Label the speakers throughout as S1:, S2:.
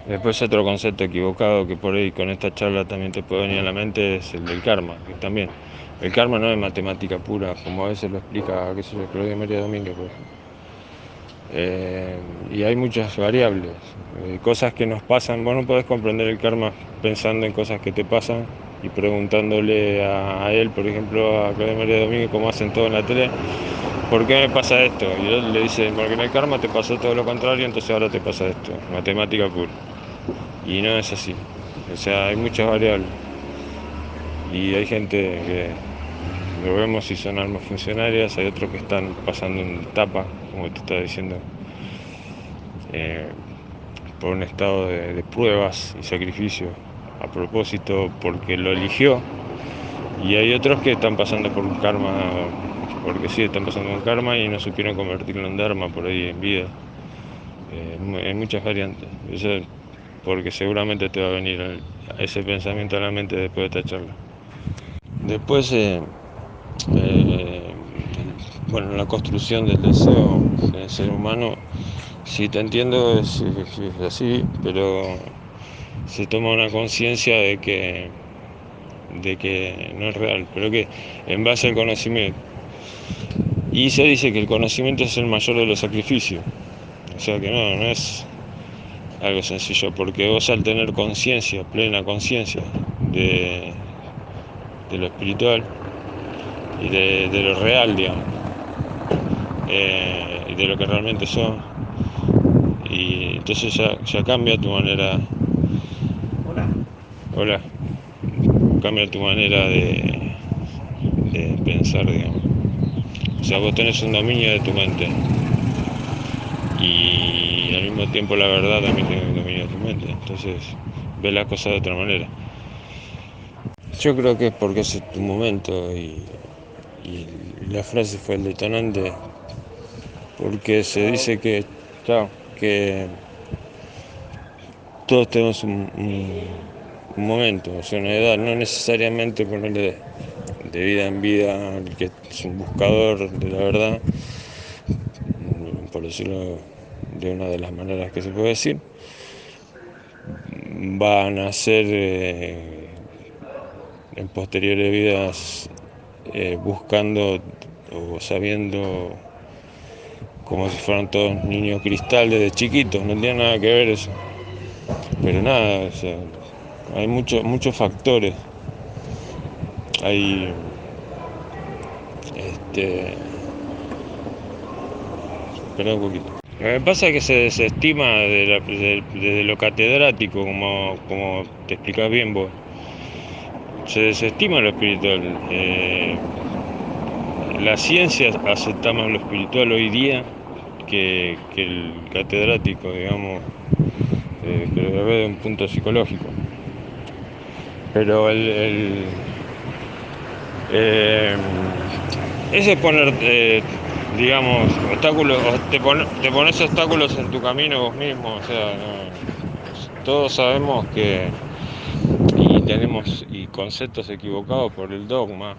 S1: Después otro concepto equivocado que por ahí con esta charla también te puede venir a la mente es el del karma, que también el karma no es matemática pura, como a veces lo explica, qué sé yo, Claudia María Domínguez, por ejemplo. Y hay muchas variables, cosas que nos pasan. Vos no podés comprender el karma pensando en cosas que te pasan y preguntándole a él, por ejemplo, a Claudia María Domínguez, como hacen todo en la tele, ¿por qué me pasa esto? Y él le dice, porque en el karma te pasó todo lo contrario, entonces ahora te pasa esto, matemática pura. Y no es así. O sea, hay muchas variables. Y hay gente que lo vemos si son almas funcionarias, hay otros que están pasando en etapa, como te estaba diciendo, eh, por un estado de pruebas y sacrificio a propósito porque lo eligió. Y hay otros que están pasando por un karma, porque sí, están pasando un karma y no supieron convertirlo en dharma por ahí en vida. Hay muchas variantes. Eso porque seguramente te va a venir ese pensamiento a la mente después de esta charla. Después, eh, bueno, la construcción del deseo del ser humano, si te entiendo, es así, pero se toma una conciencia de que no es real, pero que en base al conocimiento. Y se dice que el conocimiento es el mayor de los sacrificios. O sea que no es algo sencillo, porque vos al tener conciencia, plena conciencia de lo espiritual y de lo real, digamos, y de lo que realmente sos, y entonces ya cambia tu manera, hola, cambia tu manera de pensar, digamos. O sea, vos tenés un dominio de tu mente y al mismo tiempo la verdad también tiene un dominio de tu mente, entonces ves las cosas de otra manera. Yo creo que es porque es tu momento y la frase fue el detonante, porque se dice que, chao, que todos tenemos un momento, o sea, una edad, no necesariamente ponerle de vida en vida, el que es un buscador de la verdad, por decirlo de una de las maneras que se puede decir, van a ser en posteriores vidas buscando o sabiendo como si fueran todos niños cristal desde chiquitos, no tiene nada que ver eso. Pero nada, o sea, hay muchos factores. Hay, espera un poquito. Lo que pasa es que se desestima desde lo catedrático, como te explicás bien vos. Se desestima lo espiritual. La ciencia acepta más lo espiritual hoy día que el catedrático, digamos, que lo ve de un punto psicológico. Pero eh, ese es poner, digamos, obstáculos, te pones obstáculos en tu camino vos mismo, o sea, todos sabemos que, y tenemos conceptos equivocados por el dogma,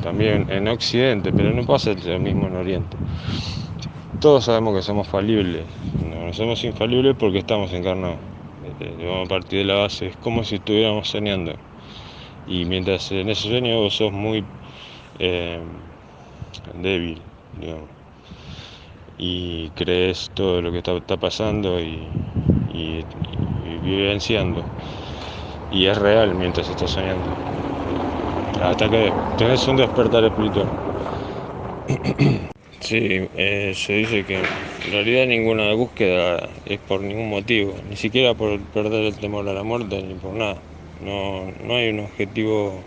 S1: también en Occidente, pero no pasa lo mismo en Oriente. Todos sabemos que somos falibles, no somos infalibles porque estamos encarnados. Vamos a partir de la base, es como si estuviéramos soñando. Y mientras en ese sueño vos sos muy eh, débil, digamos, y crees todo lo que está pasando y vivenciando. Y es real mientras estás soñando. Hasta que tenés un despertar espiritual. Sí, se dice que en realidad ninguna búsqueda es por ningún motivo, ni siquiera por perder el temor a la muerte, ni por nada. No hay un objetivo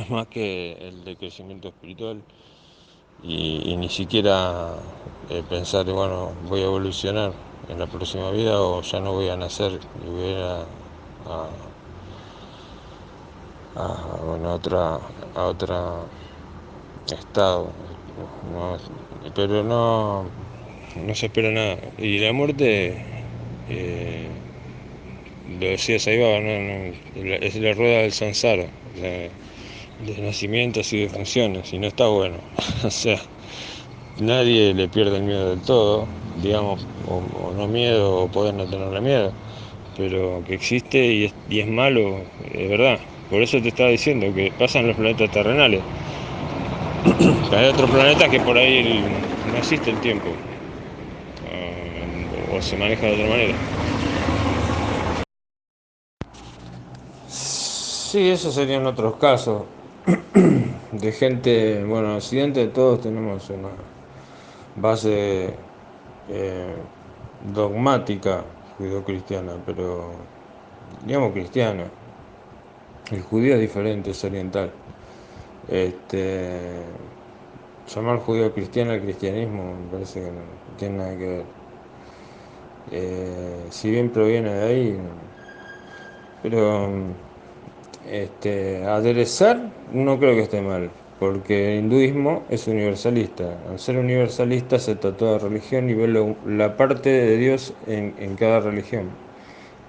S1: más que el de crecimiento espiritual y ni siquiera pensar, bueno, voy a evolucionar en la próxima vida o ya no voy a nacer y voy a ir bueno, a otra estado. No, pero no se espera nada. Y la muerte, eh, lo decías ahí va, es la rueda del samsara, de nacimientos y de funciones, y no está bueno. O sea, nadie le pierde el miedo del todo, digamos, o no miedo, o poder no tenerle miedo, pero que existe y es malo, es verdad. Por eso te estaba diciendo que pasan los planetas terrenales. Que hay otros planetas que por ahí no existe el tiempo, o se maneja de otra manera. Sí, esos serían otros casos de gente, bueno, en Occidente todos tenemos una base eh, dogmática judeocristiana, pero digamos cristiana. El judío es diferente, es oriental. Este, llamar judío cristiano al cristianismo me parece que no tiene nada que ver. Si bien proviene de ahí, pero aderezar no creo que esté mal, porque el hinduismo es universalista. Al ser universalista acepta toda religión y ve la parte de Dios en cada religión.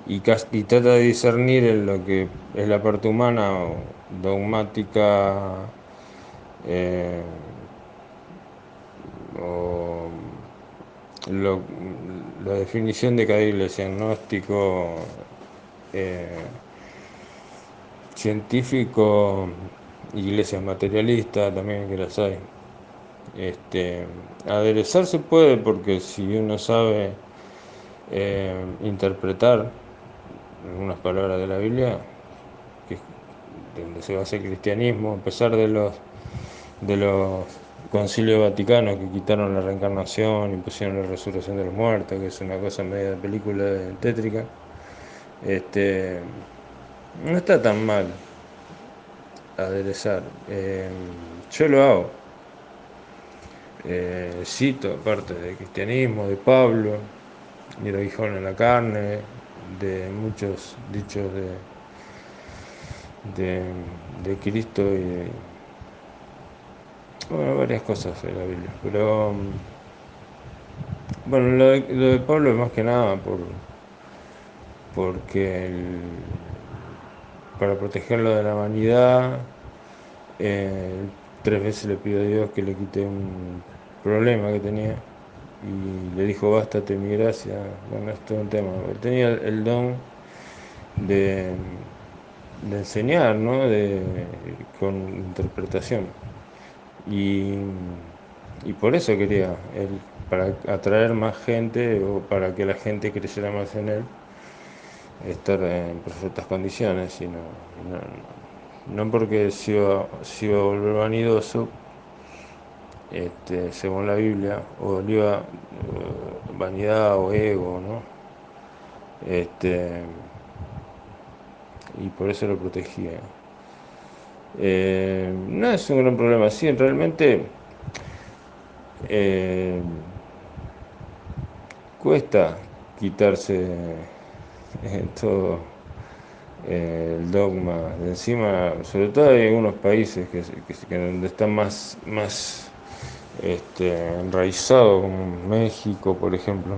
S1: Y trata de discernir en lo que es la parte humana o dogmática, eh, o lo- la definición de cada iglesia, agnóstico, eh, científico, iglesias materialistas también que las hay. Este, aderezar se puede porque si uno sabe interpretar algunas palabras de la Biblia, que es donde se basa el cristianismo, a pesar de los concilios vaticanos que quitaron la reencarnación y pusieron la resurrección de los muertos, que es una cosa media de película tétrica, este, no está tan mal aderezar. Yo lo hago. Cito parte del cristianismo, de Pablo, y el aguijón en la carne, de muchos dichos de, de Cristo y bueno, varias cosas de la Biblia. Pero bueno, lo de Pablo es más que nada porque para protegerlo de la vanidad, eh, 3 veces le pidió a Dios que le quite un problema que tenía y le dijo, bástate mi gracia. Bueno, esto es un tema. Él tenía el don de, de enseñar, ¿no? Con interpretación. Y, y por eso quería él, para atraer más gente o para que la gente creyera más en él, estar en perfectas condiciones, no porque se iba a volver vanidoso, según la Biblia, o le iba vanidad o ego, ¿no? Este, y por eso lo protegía. No es un gran problema, sí, realmente eh, cuesta quitarse todo el dogma de encima, sobre todo hay algunos países que donde está más enraizado, como México, por ejemplo,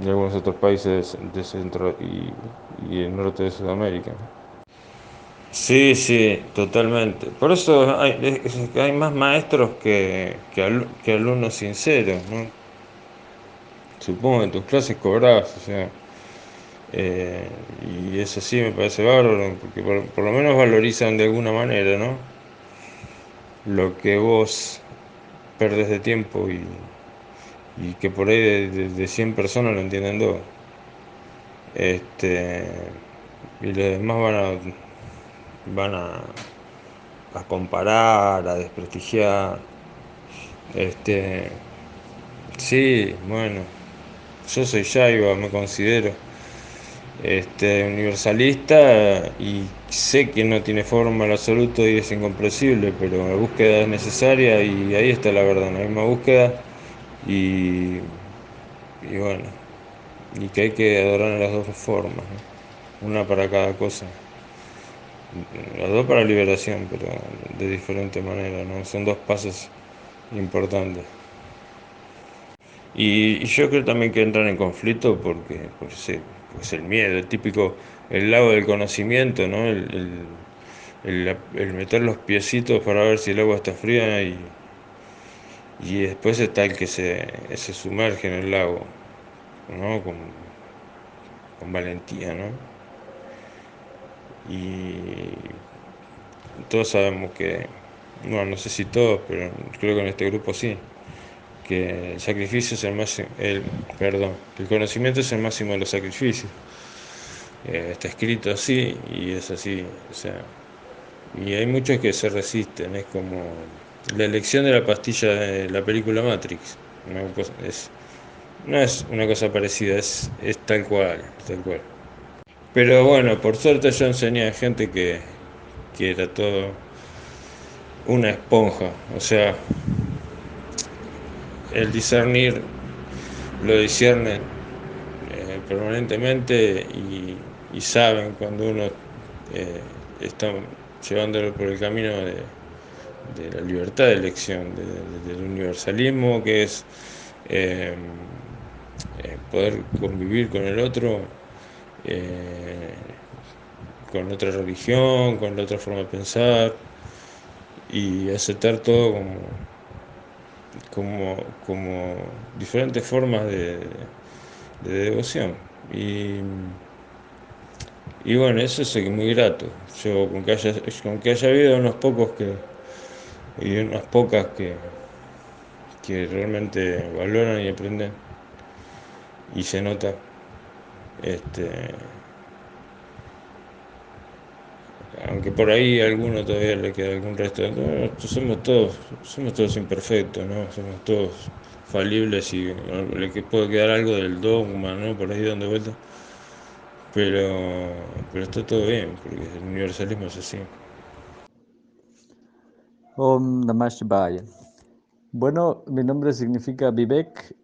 S1: y algunos otros países de Centro y el norte de Sudamérica. Sí, sí, totalmente. Por eso hay más maestros que alumnos sinceros, ¿no? Supongo que en tus clases cobrás, o sea, y eso sí me parece bárbaro, porque por lo menos valorizan de alguna manera, ¿no? Lo que vos perdés de tiempo y que por ahí de 100 personas lo entienden dos. Este, y los demás van a comparar, a desprestigiar. Este, sí, bueno, yo soy Yaiba, me considero universalista y sé que no tiene forma en absoluto y es incomprensible, pero la búsqueda es necesaria y ahí está la verdad, la misma búsqueda y, y bueno, y que hay que adorar en las dos formas, ¿no? Una para cada cosa, las dos para liberación, pero de diferente manera, ¿no? Son dos pasos importantes. Y yo creo también que entran en conflicto porque pues el miedo, el típico, el lago del conocimiento, ¿no? El meter los piecitos para ver si el agua está fría y después está el que se sumerge en el lago, ¿no? con valentía, ¿no? Y todos sabemos que, bueno, no sé si todos, pero creo que en este grupo sí, que el sacrificio es el máximo, perdón, el conocimiento es el máximo de los sacrificios. Está escrito así y es así, o sea, y hay muchos que se resisten, es como la elección de la pastilla de la película Matrix, no es una cosa parecida, es tal cual, tal cual. Pero bueno, por suerte yo enseñé a gente que era todo una esponja, o sea, el discernir lo disciernen permanentemente y saben cuando uno eh, está llevándolo por el camino de la libertad de elección, del universalismo, que es eh, poder convivir con el otro, eh, con otra religión, con otra forma de pensar y aceptar todo como, como diferentes formas de devoción. Y bueno, eso es muy grato. Yo con que haya habido unos pocos y unas pocas que realmente valoran y aprenden y se nota, este, aunque por ahí a alguno todavía le queda algún resto, no, somos todos imperfectos, ¿no? Somos todos falibles y le que puede quedar algo del dogma, ¿no? Por ahí dando vueltas, pero, pero está todo bien, porque el universalismo es así.
S2: Om Namah Shivaya. Bueno, mi nombre significa Vivek.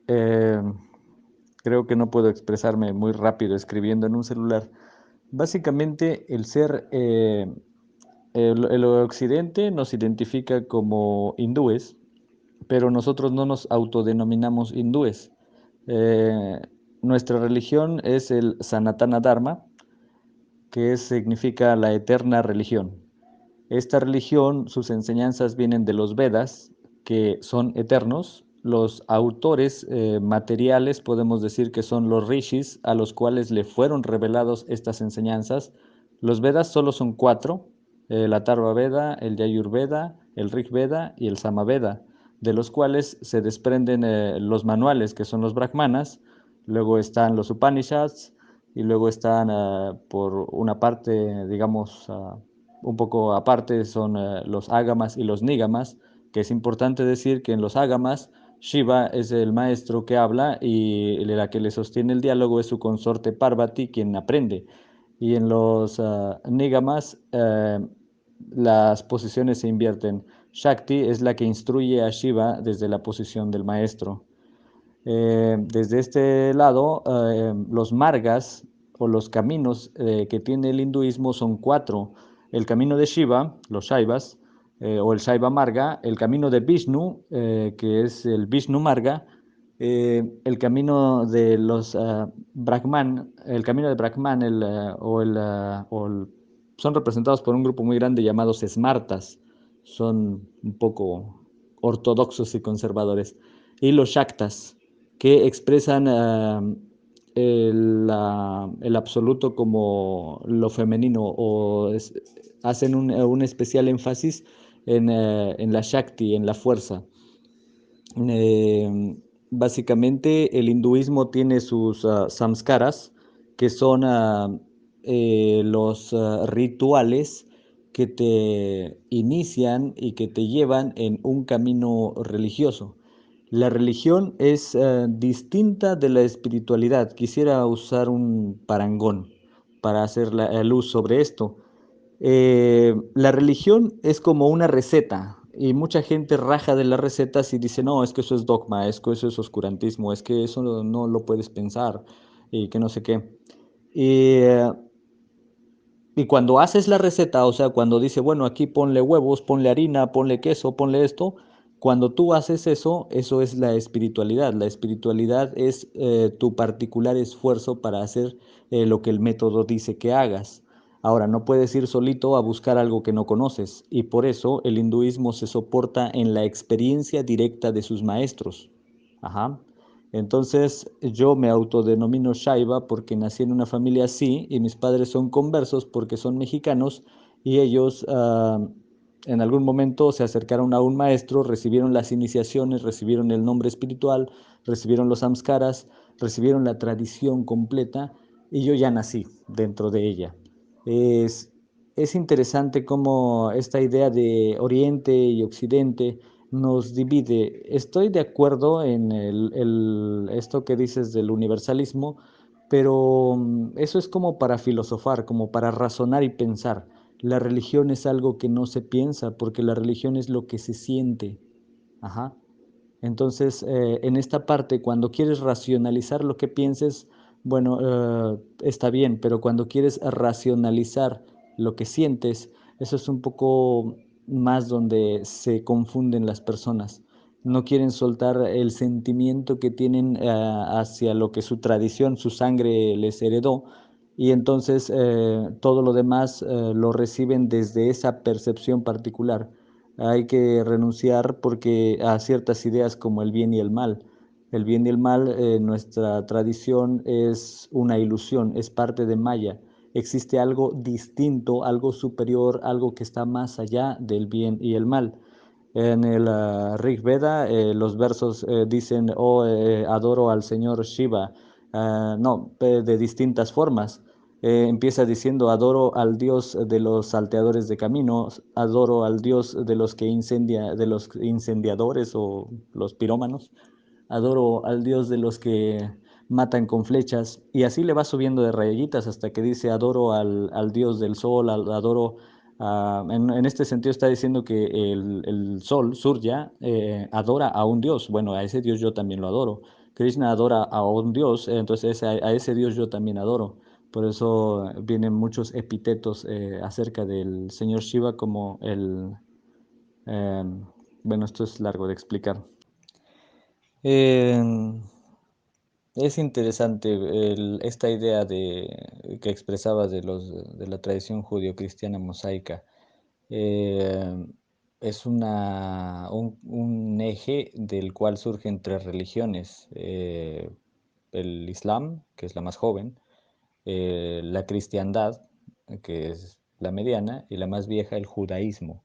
S2: Creo que no puedo expresarme muy rápido escribiendo en un celular. Básicamente, el occidente nos identifica como hindúes, pero nosotros no nos autodenominamos hindúes. Eh, Nuestra religión es el Sanatana Dharma, que significa la eterna religión. Esta religión, sus enseñanzas vienen de los Vedas, que son eternos. Los autores materiales podemos decir que son los rishis a los cuales le fueron revelados estas enseñanzas. Los Vedas solo son cuatro, el Atharva Veda, el Yajurveda, el Rig Veda y el Samaveda, de los cuales se desprenden los manuales, que son los Brahmanas, luego están los Upanishads y luego están por una parte, digamos, un poco aparte son los ágamas y los nígamas, que es importante decir que en los ágamas Shiva es el maestro que habla y la que le sostiene el diálogo es su consorte Parvati, quien aprende. Y en los nígamas las posiciones se invierten. Shakti es la que instruye a Shiva desde la posición del maestro. Desde este lado, los margas o los caminos que tiene el hinduismo son cuatro. El camino de Shiva, los Shaivas, o el Shaiva Marga, el camino de Vishnu, que es el Vishnu Marga, el camino de los Brahman, el camino de Brahman, son representados por un grupo muy grande llamados Smartas, son un poco ortodoxos y conservadores, y los Shaktas, que expresan el absoluto como lo femenino hacen un especial énfasis en la Shakti, en la fuerza. Eh, Básicamente el hinduismo tiene sus samskaras, que son los rituales que te inician y que te llevan en un camino religioso. La religión es distinta de la espiritualidad. Quisiera usar un parangón para hacer la luz sobre esto. La religión es como una receta y mucha gente raja de las recetas y dice, no, es que eso es dogma, es que eso es oscurantismo, es que eso no lo puedes pensar y que no sé qué. Y, eh, y cuando haces la receta, o sea, cuando dice, bueno, aquí ponle huevos, ponle harina, ponle queso, ponle esto, cuando tú haces eso, eso es la espiritualidad. La espiritualidad es tu particular esfuerzo para hacer lo que el método dice que hagas. Ahora, no puedes ir solito a buscar algo que no conoces y por eso el hinduismo se soporta en la experiencia directa de sus maestros. Ajá. Entonces yo me autodenomino Shaiva porque nací en una familia así y mis padres son conversos porque son mexicanos y ellos en algún momento se acercaron a un maestro, recibieron las iniciaciones, recibieron el nombre espiritual, recibieron los samskaras, recibieron la tradición completa y yo ya nací dentro de ella. Es, es interesante cómo esta idea de Oriente y Occidente nos divide. Estoy de acuerdo en esto que dices del universalismo, pero eso es como para filosofar, como para razonar y pensar. La religión es algo que no se piensa, porque la religión es lo que se siente. Ajá. Entonces, en esta parte, cuando quieres racionalizar lo que pienses, bueno, está bien, pero cuando quieres racionalizar lo que sientes, eso es un poco más donde se confunden las personas. No quieren soltar el sentimiento que tienen hacia lo que su tradición, su sangre les heredó, y entonces todo lo demás lo reciben desde esa percepción particular. Hay que renunciar porque a ciertas ideas como el bien y el mal. El bien y el mal, nuestra tradición es una ilusión, es parte de Maya. Existe algo distinto, algo superior, algo que está más allá del bien y el mal. En el Rig Veda, los versos dicen, oh, adoro al señor Shiva. No, de distintas formas. Empieza diciendo, adoro al dios de los salteadores de caminos, adoro al dios de los que incendia, de los incendiadores o los pirómanos, adoro al dios de los que matan con flechas, y así le va subiendo de rayitas hasta que dice, adoro al dios del sol, adoro... en este sentido está diciendo que el sol, Surya, adora a un dios. Bueno, a ese dios yo también lo adoro. Krishna adora a un dios, entonces a ese dios yo también adoro. Por eso vienen muchos epítetos acerca del señor Shiva como eh, bueno, esto es largo de explicar. Eh, es interesante esta idea que expresabas de la tradición judio-cristiana mosaica. Eh, es un eje del cual surgen tres religiones. El Islam, que es la más joven, la cristiandad, que es la mediana, y la más vieja, el judaísmo.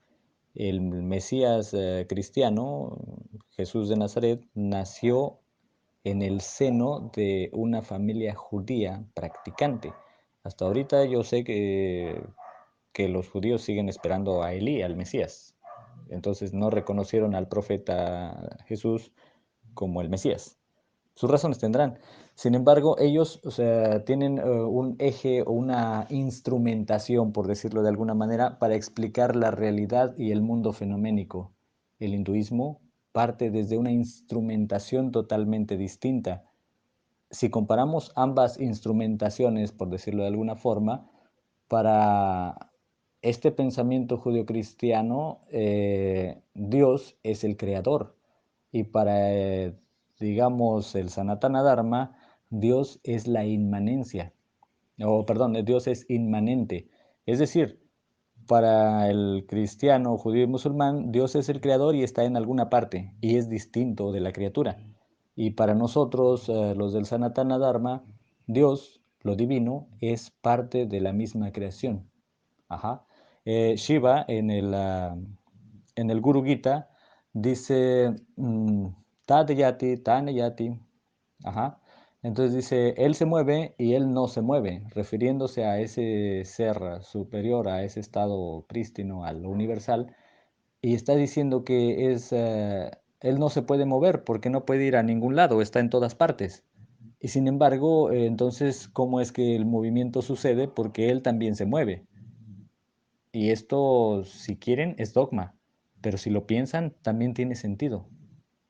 S2: El Mesías cristiano, Jesús de Nazaret, nació en el seno de una familia judía practicante. Hasta ahorita yo sé que los judíos siguen esperando a Elí, al Mesías. Entonces no reconocieron al profeta Jesús como el Mesías. Sus razones tendrán. Sin embargo, ellos, o sea, tienen un eje o una instrumentación, por decirlo de alguna manera, para explicar la realidad y el mundo fenoménico. El hinduismo parte desde una instrumentación totalmente distinta. Si comparamos ambas instrumentaciones, por decirlo de alguna forma, para este pensamiento judio-cristiano, Dios es el creador. Y para, digamos, el Sanatana Dharma, Dios es la inmanencia. O, perdón, Dios es inmanente. Es decir, para el cristiano, judío y musulmán, Dios es el creador y está en alguna parte y es distinto de la criatura. Y para nosotros, los del Sanatana Dharma, Dios, lo divino, es parte de la misma creación. Ajá. Shiva en el Guru Gita dice Tadayati, Tanayati. Ajá. Entonces dice, él se mueve y él no se mueve, refiriéndose a ese ser superior, a ese estado prístino, al universal, y está diciendo que él no se puede mover porque no puede ir a ningún lado, está en todas partes. Y sin embargo, entonces, ¿cómo es que el movimiento sucede? Porque él también se mueve. Y esto, si quieren, es dogma, pero si lo piensan, también tiene sentido.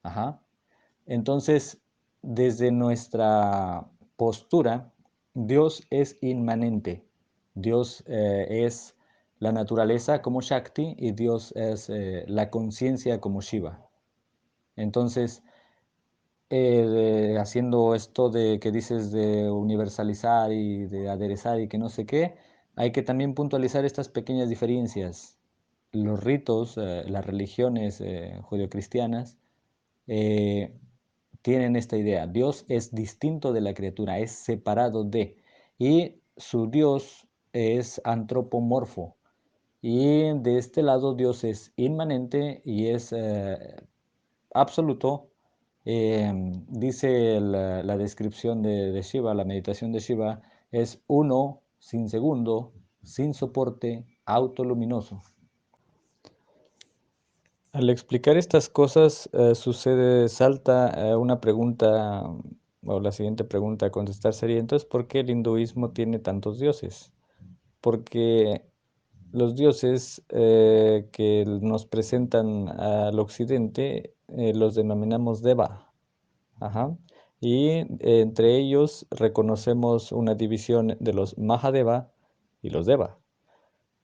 S2: Ajá. Entonces, desde nuestra postura, Dios es inmanente. Dios es la naturaleza como Shakti y Dios es la conciencia como Shiva. Entonces, haciendo esto de que dices de universalizar y de aderezar y que no sé qué, hay que también puntualizar estas pequeñas diferencias. Los ritos, las religiones judio-cristianas, eh, tienen esta idea. Dios es distinto de la criatura, es separado de. Y su Dios es antropomorfo. Y de este lado Dios es inmanente y es absoluto. Dice la descripción de Shiva, la meditación de Shiva, es uno, sin segundo, sin soporte, autoluminoso. Al explicar estas cosas, salta una pregunta, o la siguiente pregunta a contestar sería, entonces, ¿por qué el hinduismo tiene tantos dioses? Porque los dioses que nos presentan al occidente los denominamos Deva. Ajá. Y entre ellos reconocemos una división de los Mahadeva y los Deva.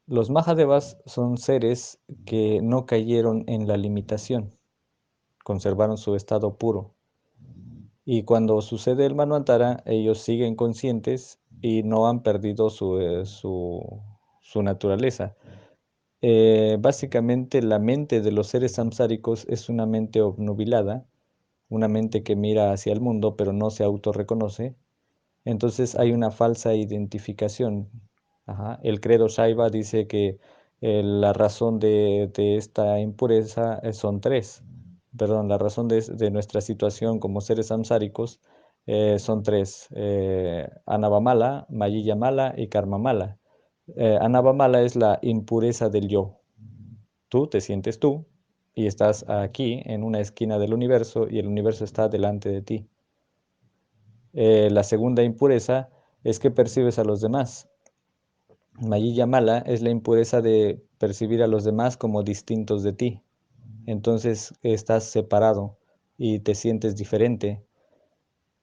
S2: Los Mahadevas son seres que no cayeron en la limitación, conservaron su estado puro. Y cuando sucede el Manvantara, ellos siguen conscientes y no han perdido su naturaleza. Básicamente la mente de los seres samsáricos es una mente obnubilada, una mente que mira hacia el mundo pero no se autorreconoce. Entonces hay una falsa identificación. Ajá. El credo Shaiva dice que la razón de esta impureza son tres. Perdón, la razón de nuestra situación como seres samsáricos son tres. Anavamala, Mayilla mala y Karma mala. Anavamala es la impureza del yo. Tú te sientes tú y estás aquí en una esquina del universo y el universo está delante de ti. La segunda impureza es que percibes a los demás. Mayilla mala es la impureza de percibir a los demás como distintos de ti. Entonces estás separado y te sientes diferente.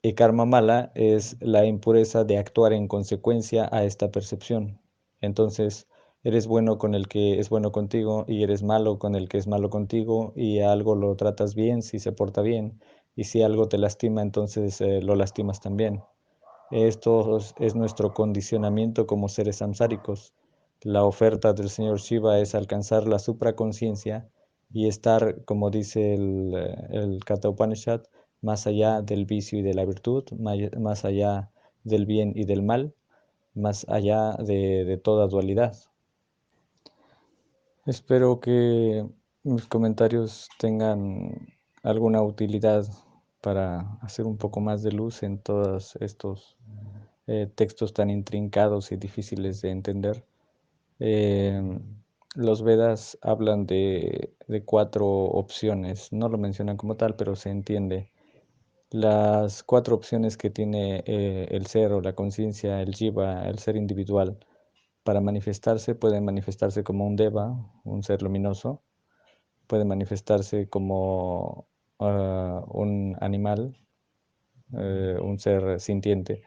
S2: Y karma mala es la impureza de actuar en consecuencia a esta percepción. Entonces eres bueno con el que es bueno contigo y eres malo con el que es malo contigo y a algo lo tratas bien si se porta bien y si algo te lastima entonces lo lastimas también. Esto es nuestro condicionamiento como seres samsáricos. La oferta del señor Shiva es alcanzar la supraconciencia y estar, como dice el Katha Upanishad, más allá del vicio y de la virtud, más allá del bien y del mal, más allá de toda dualidad. Espero que mis comentarios tengan alguna utilidad para hacer un poco más de luz en todos estos textos tan intrincados y difíciles de entender. Eh, los Vedas hablan de cuatro opciones, no lo mencionan como tal, pero se entiende. Las cuatro opciones que tiene el ser o la conciencia, el jiva, el ser individual, para manifestarse, pueden manifestarse como un deva, un ser luminoso, puede manifestarse como un animal, un ser sintiente,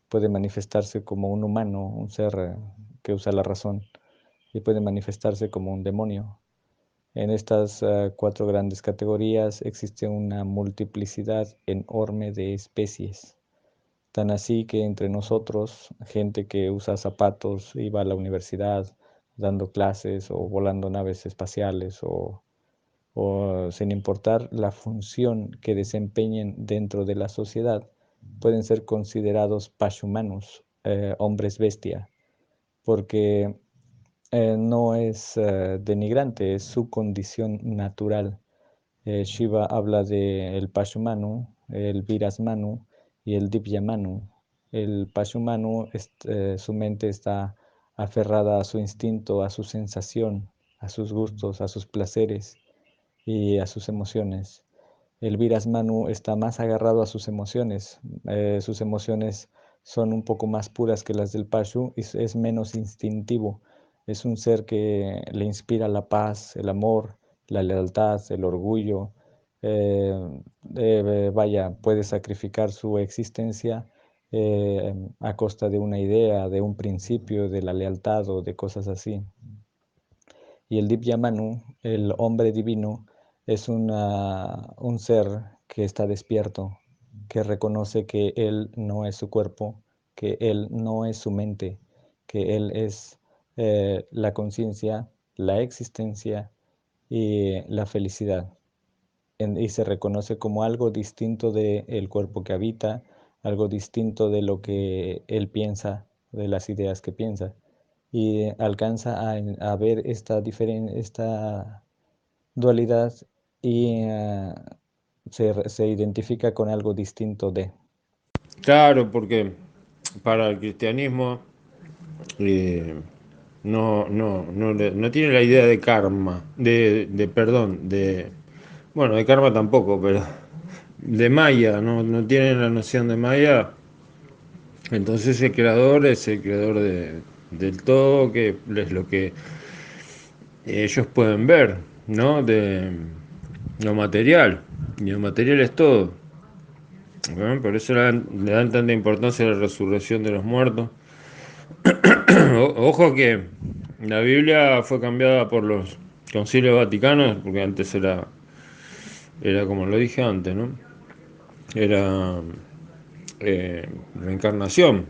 S2: puede manifestarse como un humano, un ser que usa la razón, y puede manifestarse como un demonio. En estas cuatro grandes categorías existe una multiplicidad enorme de especies. Tan así que entre nosotros, gente que usa zapatos y va a la universidad dando clases o volando naves espaciales o sin importar la función que desempeñen dentro de la sociedad, pueden ser considerados pashumanos, hombres bestia, porque no es denigrante, es su condición natural. Shiva habla de el Pashumanu, el Virasmanu y el Divyamanu. El Pashumanu, su mente está aferrada a su instinto, a su sensación, a sus gustos, a sus placeres y a sus emociones. El Virasmanu está más agarrado a sus emociones son un poco más puras que las del Pashu y es menos instintivo. Es un ser que le inspira la paz, el amor, la lealtad, el orgullo. eh, Vaya, puede sacrificar su existencia a costa de una idea, de un principio, de la lealtad o de cosas así. Y el Divyamanu, el hombre divino, es un ser que está despierto, que reconoce que él no es su cuerpo, que él no es su mente, que él es la conciencia, la existencia y la felicidad. y se reconoce como algo distinto del cuerpo que habita, algo distinto de lo que él piensa, de las ideas que piensa, y alcanza a ver esta dualidad y se identifica con algo distinto de.
S1: Claro, porque para el cristianismo eh, no tiene la idea de karma, perdón, bueno, de karma tampoco, pero de Maya, no tienen la noción de Maya. Entonces el creador es el creador del todo, que es lo que ellos pueden ver, ¿no? De lo material. Y lo material es todo. ¿No? Por eso le dan tanta importancia a la resurrección de los muertos. Ojo que la Biblia fue cambiada por los concilios vaticanos, porque antes era como lo dije antes, ¿no? Era reencarnación,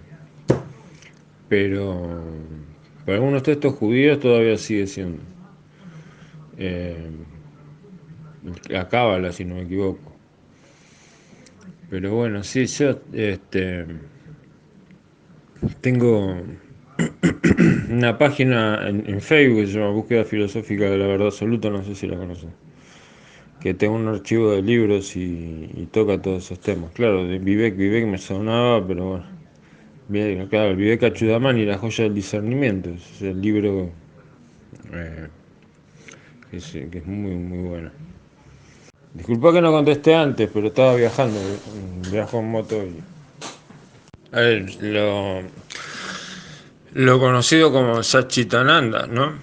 S1: pero para algunos textos judíos todavía sigue siendo eh, la cábala, si no me equivoco. Pero bueno, sí, yo tengo una página en Facebook que se llama Búsqueda Filosófica de la Verdad Absoluta, no sé si la conocen, que tengo un archivo de libros y toca todos esos temas. Claro, de Vivek me sonaba, pero bueno. Claro, el Vivek Achudamani y la joya del discernimiento, es el libro eh, que es muy bueno. Disculpa que no contesté antes, pero estaba viajando, viajo en moto y... A ver, lo conocido como Satchitananda, ¿no?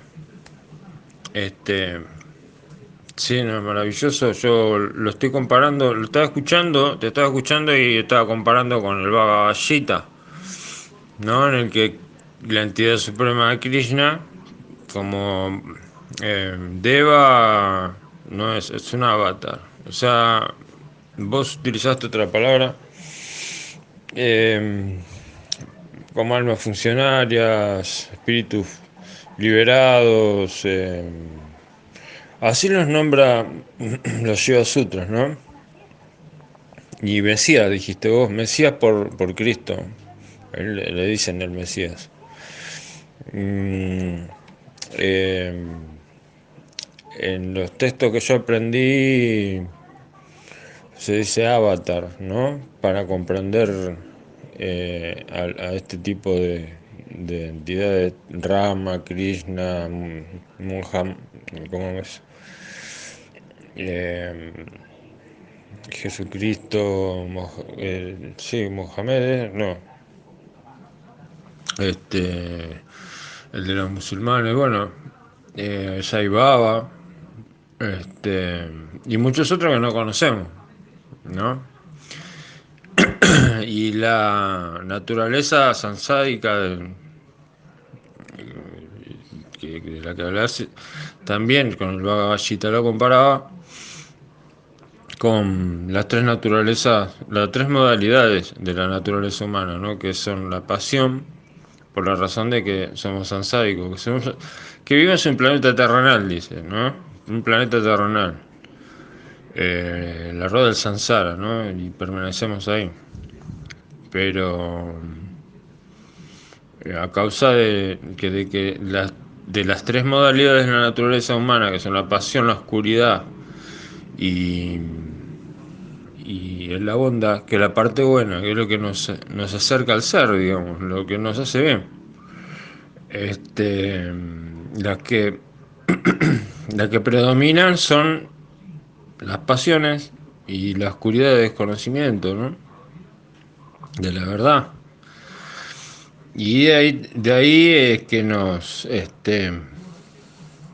S1: Este, sí, no, es maravilloso. Yo lo estoy comparando, lo estaba escuchando, te estaba escuchando y estaba comparando con el Bhagavad Gita, ¿no? En el que la entidad suprema de Krishna, como Deva, no es un avatar. O sea, vos utilizaste otra palabra, eh, como almas funcionarias, espíritus liberados, así los nombra los Yoga Sutras, ¿no? Y Mesías, dijiste vos, Mesías por Cristo, le dicen el Mesías. Mm, eh, en los textos que yo aprendí se dice avatar, ¿no? Para comprender a este tipo de entidades, Rama, Krishna, Muhammad, ¿cómo es? Eh, Jesucristo, sí, Mohamed, no, este, el de los musulmanes, bueno, Sai Baba, y muchos otros que no conocemos, ¿no? Y la naturaleza sansádica de la que hablas, también con el Bhagavad Gita lo comparaba con las tres naturalezas, las tres modalidades de la naturaleza humana, ¿no? Que son la pasión, por la razón de que somos sansádicos, que vivimos en un planeta terrenal, dice, ¿no? Un planeta terrenal, la rueda del samsara, ¿no? Y permanecemos ahí. Pero a causa de las tres modalidades de la naturaleza humana, que son la pasión, la oscuridad y, y la bondad, que la parte buena, que es lo que nos acerca al ser, digamos, lo que nos hace bien. Este, las que, las que predominan son las pasiones y la oscuridad de desconocimiento, ¿no? De la verdad. Y de ahí es que nos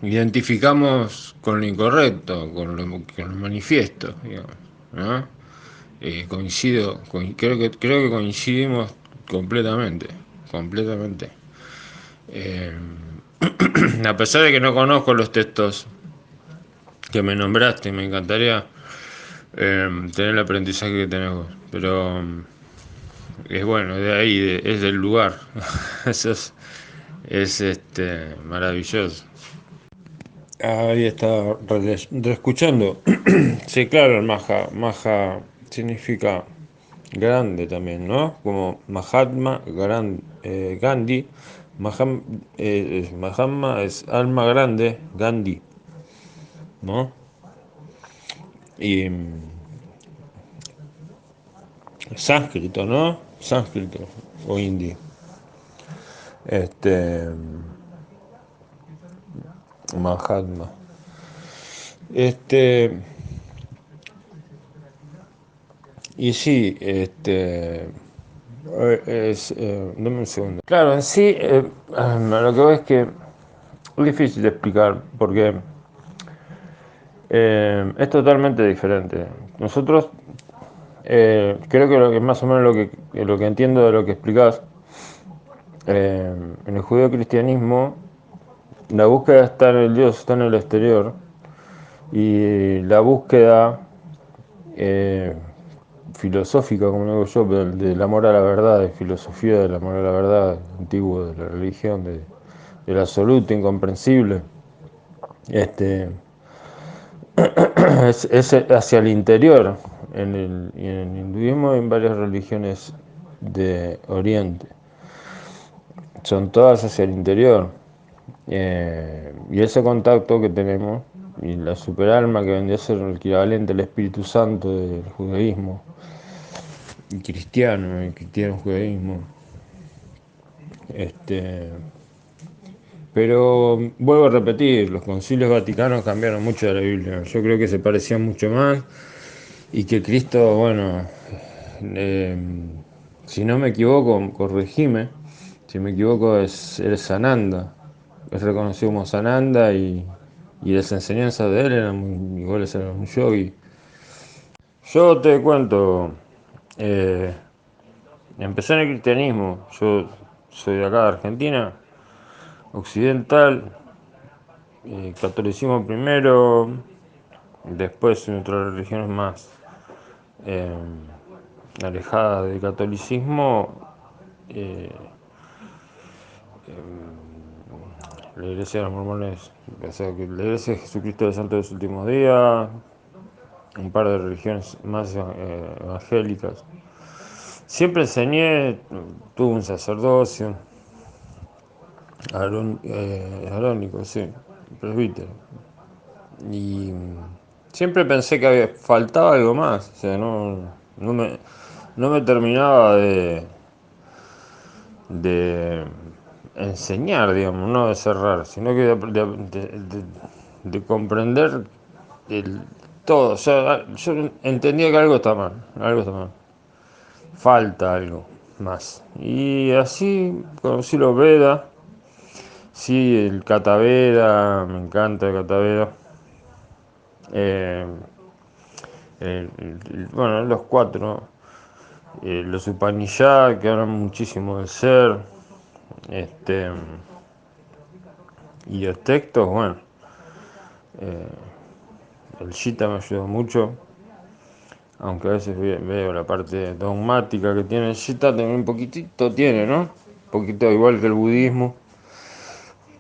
S1: identificamos con lo incorrecto, con lo manifiesto, digamos, ¿no? Creo que coincidimos completamente, completamente. Eh, a pesar de que no conozco los textos que me nombraste, me encantaría tener el aprendizaje que tenés vos, pero es bueno, de ahí, es del lugar. Eso es maravilloso. Ahí está reescuchando. Sí, claro, el Maha significa grande también, ¿no? Como Gandhi. Mahatma es alma grande, Gandhi, ¿no? Y sánscrito, ¿no? Sánscrito o hindi. Este, Mahatma. Este, y sí, dame un segundo. Claro, en sí, lo que veo es que es difícil de explicar porque es totalmente diferente. Nosotros, creo que lo que más o menos lo que entiendo de lo que explicás, en el judío-cristianismo, la búsqueda está en el Dios, está en el exterior, y la búsqueda eh, filosófica, como digo yo, del amor a la verdad, de filosofía del amor a la verdad, antiguo de la religión, del absoluto incomprensible, este, es hacia el interior, y en el hinduismo y en varias religiones de Oriente. Son todas hacia el interior. Y ese contacto que tenemos, y la superalma que vendría a ser el equivalente al Espíritu Santo del judaísmo, y cristiano, el cristiano judaísmo. Este, pero vuelvo a repetir, los concilios vaticanos cambiaron mucho de la Biblia. Yo creo que se parecían mucho más y que Cristo, bueno, eh, si no me equivoco, corregime, si me equivoco es Sananda, es reconocido como Sananda y las enseñanzas de él eran iguales a un yogi. Yo te cuento, eh, empecé en el cristianismo, yo soy de acá de Argentina, occidental, catolicismo primero, después en otras religiones más eh, alejadas del catolicismo, eh, la iglesia de los mormones, o sea, que la iglesia de Jesucristo de Santo de los Últimos Días, un par de religiones más evangélicas. Siempre enseñé, tuve un sacerdocio, arónico, sí, presbítero. Y siempre pensé que faltaba algo más, o sea, no me terminaba de enseñar, digamos, no de cerrar, sino que de comprender el, todo. O sea, yo entendía que algo está mal, falta algo más. Y así conocí los Vedas, sí, el Kataveda, me encanta el Kataveda. Eh, bueno, los cuatro, los Upanishad, que hablan muchísimo del ser, este, y los textos, bueno, el Gita me ayudó mucho, aunque a veces veo la parte dogmática que tiene el Gita, también un poquitito tiene, ¿no? Un poquito igual que el budismo,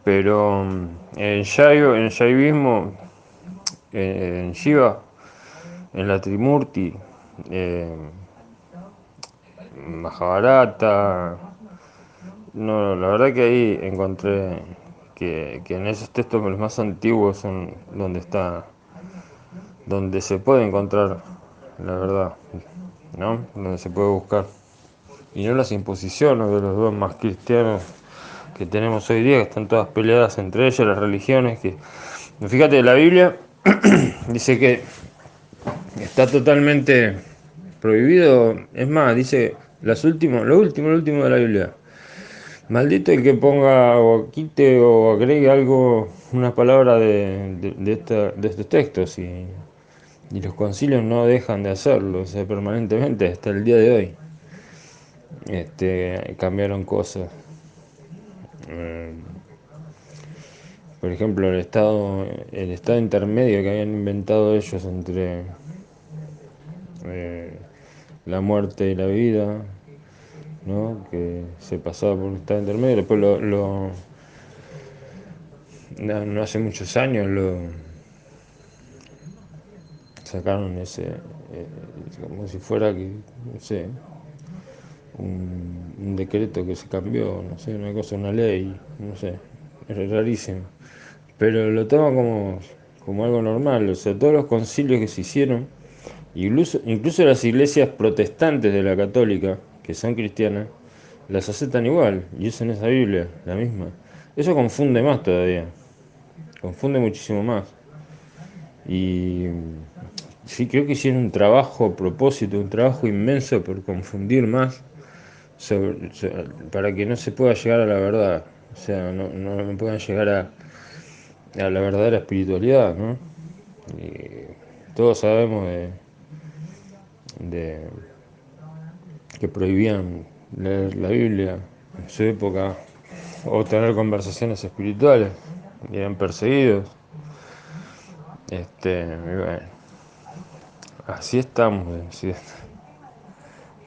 S1: pero en el Shaivismo, en Shiva, en la Trimurti, eh, Mahabharata, no, la verdad que ahí encontré que en esos textos los más antiguos son donde se puede encontrar la verdad, ¿no? Donde se puede buscar. Y no las imposiciones de los dogmas cristianos que tenemos hoy día, que están todas peleadas entre ellas, las religiones, que, fíjate, la Biblia dice que está totalmente prohibido, es más, dice lo último de la Biblia. Maldito el que ponga o quite o agregue algo, una palabra de estos textos, y los concilios no dejan de hacerlo, o sea, permanentemente hasta el día de hoy. Cambiaron cosas. Eh, por ejemplo, el estado intermedio que habían inventado ellos entre eh, la muerte y la vida, ¿no? Que se pasaba por un estado intermedio, después no, no hace muchos años lo sacaron ese, como si fuera que, no sé, un decreto que se cambió, no sé, una cosa, una ley, no sé, es rarísimo. Pero lo toman como algo normal, o sea, todos los concilios que se hicieron, incluso las iglesias protestantes de la católica, que son cristianas, las aceptan igual y usan esa Biblia, la misma. Eso confunde más todavía, confunde muchísimo más. Y sí, creo que hicieron un trabajo a propósito, un trabajo inmenso por confundir más para que no se pueda llegar a la verdad. O sea, no puedan llegar a la verdadera espiritualidad, ¿no? Y todos sabemos de que prohibían leer la Biblia en su época o tener conversaciones espirituales y eran perseguidos. Y bueno, así estamos, sí.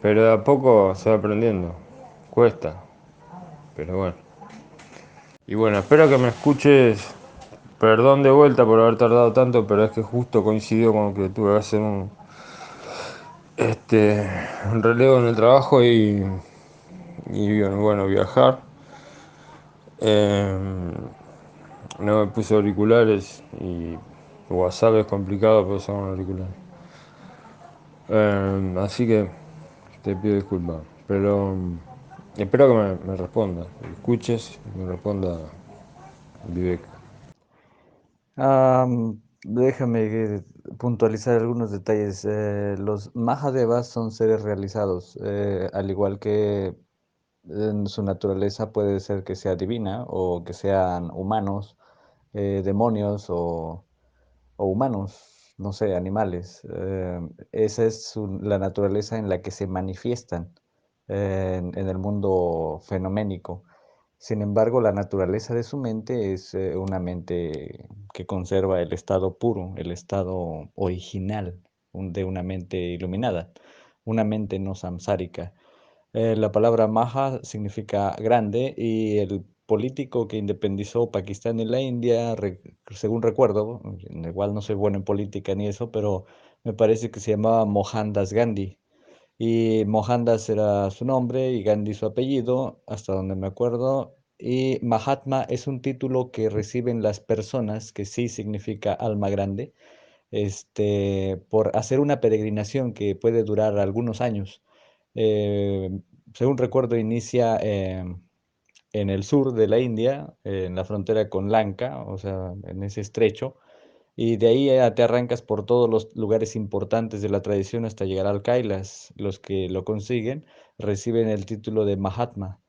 S1: Pero de a poco se va aprendiendo. Cuesta, pero bueno. Y bueno, espero que me escuches. Perdón de vuelta por haber tardado tanto, pero es que justo coincidió con que tuve que hacer este, un relevo en el trabajo y bueno, viajar. Eh, no me puse auriculares y WhatsApp es complicado por usar un auricular. Así que te pido disculpas, pero espero que me responda, escuches y me responda Vivek.
S2: Déjame puntualizar algunos detalles. Los Mahadevas son seres realizados, al igual que en su naturaleza puede ser que sea divina o que sean humanos, demonios o humanos, no sé, animales. Esa es la naturaleza en la que se manifiestan en el mundo fenoménico. Sin embargo, la naturaleza de su mente es una mente que conserva el estado puro, el estado original de una mente iluminada, una mente no samsárica. La palabra Maha significa grande y el político que independizó Pakistán y la India, según recuerdo, igual no soy bueno en política ni eso, pero me parece que se llamaba Mohandas Gandhi. Y Mohandas era su nombre y Gandhi su apellido, hasta donde me acuerdo. Y Mahatma es un título que reciben las personas, que sí significa alma grande, por hacer una peregrinación que puede durar algunos años. Eh, Según recuerdo, inicia en el sur de la India, en la frontera con Lanka, o sea, en ese estrecho, y de ahí te arrancas por todos los lugares importantes de la tradición hasta llegar al Kailas. Los que lo consiguen reciben el título de Mahatma.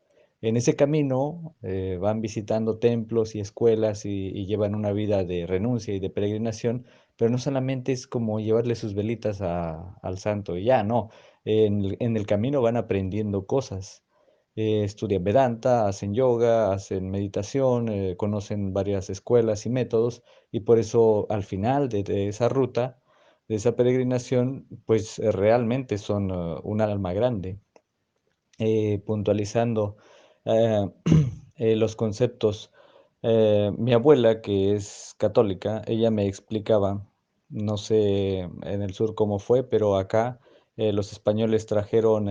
S2: En ese camino van visitando templos y escuelas y llevan una vida de renuncia y de peregrinación, pero no solamente es como llevarle sus velitas al santo y ya, no. En el camino van aprendiendo cosas. Estudian Vedanta, hacen yoga, hacen meditación, conocen varias escuelas y métodos y por eso al final de esa ruta, de esa peregrinación, pues realmente son un alma grande. Puntualizando eh, los conceptos, mi abuela, que es católica, ella me explicaba, no sé en el sur cómo fue, pero acá los españoles trajeron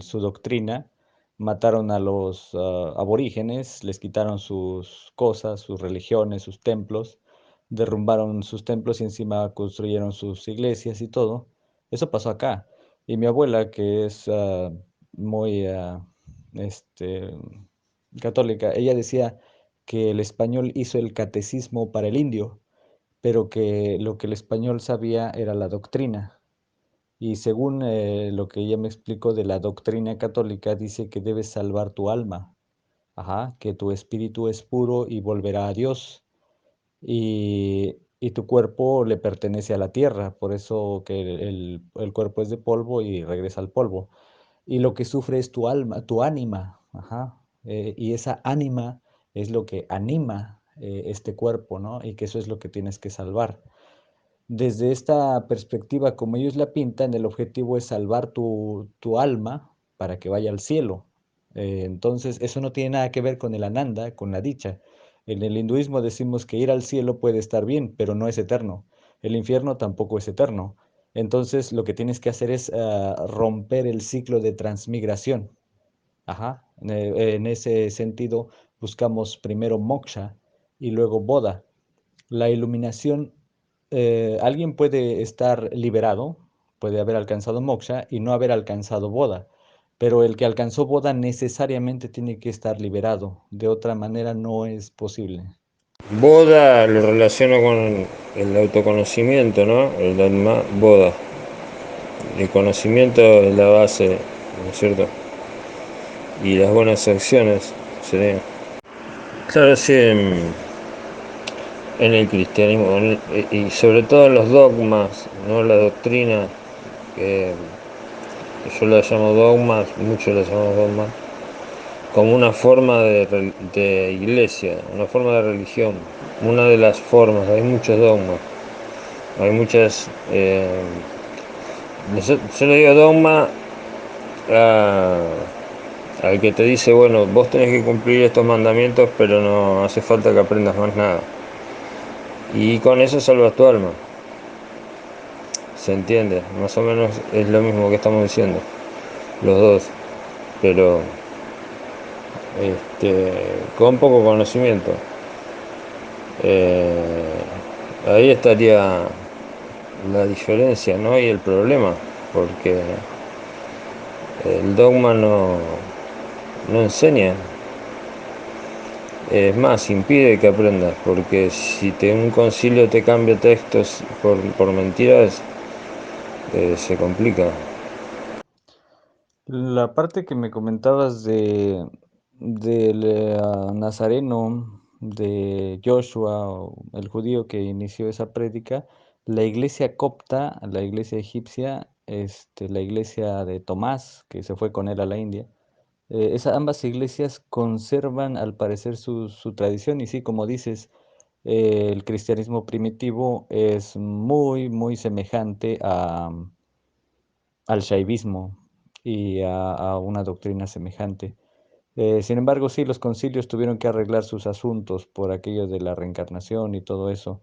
S2: su doctrina, mataron a los aborígenes, les quitaron sus cosas, sus religiones, sus templos, derrumbaron sus templos y encima construyeron sus iglesias y todo. Eso pasó acá. Y mi abuela, que es muy este, católica, ella decía que el español hizo el catecismo para el indio, pero que lo que el español sabía era la doctrina. Y según lo que ella me explicó de la doctrina católica, dice que debes salvar tu alma, ajá, que tu espíritu es puro y volverá a Dios, y tu cuerpo le pertenece a la tierra, por eso que el cuerpo es de polvo y regresa al polvo. Y lo que sufre es tu alma, tu ánima, ajá, y esa ánima es lo que anima este cuerpo, ¿no? Y que eso es lo que tienes que salvar. Desde esta perspectiva, como ellos la pintan, el objetivo es salvar tu alma para que vaya al cielo. Entonces, eso no tiene nada que ver con el ananda, con la dicha. En el hinduismo decimos que ir al cielo puede estar bien, pero no es eterno. El infierno tampoco es eterno. Entonces, lo que tienes que hacer es romper el ciclo de transmigración. Ajá. En ese sentido, buscamos primero moksha y luego boda. La iluminación, alguien puede estar liberado, puede haber alcanzado moksha y no haber alcanzado boda, pero el que alcanzó boda necesariamente tiene que estar liberado, de otra manera no es posible.
S1: Boda lo relaciono con el autoconocimiento, ¿no? El alma, boda. El conocimiento es la base, ¿no es cierto? Y las buenas acciones serían. Claro, sí, en el cristianismo y sobre todo en los dogmas, no la doctrina, que yo la llamo dogmas, muchos la llamamos dogmas, como una forma de iglesia, una forma de religión, una de las formas, hay muchos dogmas, hay muchas... yo le digo dogma a- al que te dice, bueno, vos tenés que cumplir estos mandamientos, pero no hace falta que aprendas más nada. Y con eso salvas tu alma. Se entiende, más o menos es lo mismo que estamos diciendo, los dos, pero con poco conocimiento. Eh, ahí estaría la diferencia, ¿no? Y el problema, porque el dogma no enseña, es más, impide que aprendas, porque si un concilio te cambia textos por mentiras, se complica.
S2: La parte que me comentabas del Nazareno, de Joshua, o el judío que inició esa prédica, la iglesia copta, la iglesia egipcia, la iglesia de Tomás, que se fue con él a la India, ambas iglesias conservan al parecer su tradición y sí, como dices, el cristianismo primitivo es muy, muy semejante al shaivismo y a una doctrina semejante. Sin embargo, sí, los concilios tuvieron que arreglar sus asuntos por aquello de la reencarnación y todo eso.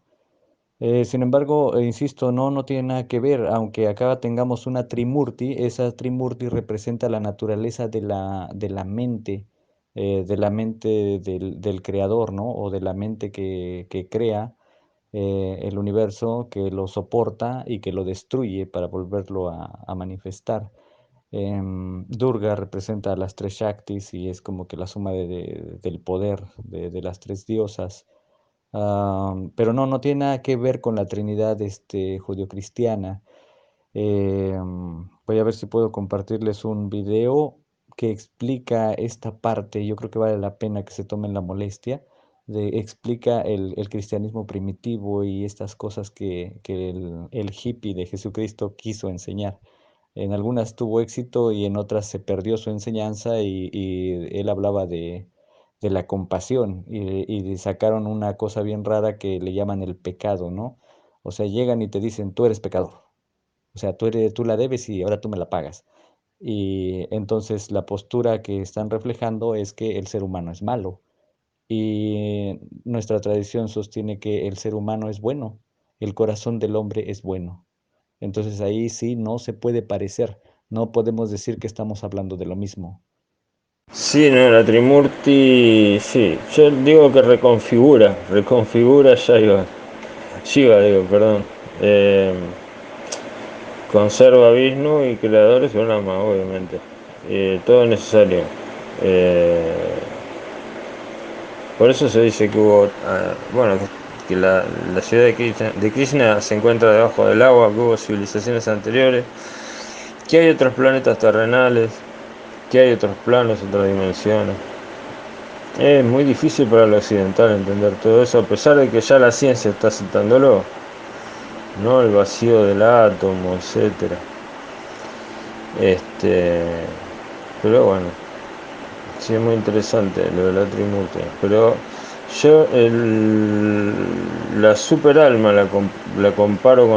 S2: Sin embargo, insisto, no tiene nada que ver, aunque acá tengamos una Trimurti, esa Trimurti representa la naturaleza de la mente del creador, ¿no? O de la mente que crea el universo, que lo soporta y que lo destruye para volverlo a manifestar. Durga representa a las tres Shaktis y es como que la suma del poder de las tres diosas. Pero no tiene nada que ver con la Trinidad judio-cristiana. Voy a ver si puedo compartirles un video que explica esta parte. Yo creo que vale la pena que se tomen la molestia explica el cristianismo primitivo y estas cosas que el hippie de Jesucristo quiso enseñar. En algunas tuvo éxito y en otras se perdió su enseñanza y él hablaba de la compasión y sacaron una cosa bien rara que le llaman el pecado, ¿no? O sea, llegan y te dicen, tú eres pecador. O sea, tú la debes y ahora tú me la pagas. Y entonces la postura que están reflejando es que el ser humano es malo. Y nuestra tradición sostiene que el ser humano es bueno, el corazón del hombre es bueno. Entonces ahí sí no se puede parecer, no podemos decir que estamos hablando de lo mismo.
S1: Sí, no, la Trimurti, sí, yo digo que reconfigura Shiva, digo, perdón. Eh, conserva Vishnu y creadores y Brahma, obviamente. Todo es necesario. Eh, por eso se dice que hubo, bueno, que la ciudad de Krishna se encuentra debajo del agua, que hubo civilizaciones anteriores, que hay otros planetas terrenales, que hay otros planos, otras dimensiones. Es muy difícil para el occidental entender todo eso, a pesar de que ya la ciencia está aceptándolo, ¿no? El vacío del átomo, etcétera. Este, pero bueno, sí es muy interesante lo de la Trimurti. Pero yo la super alma la comparo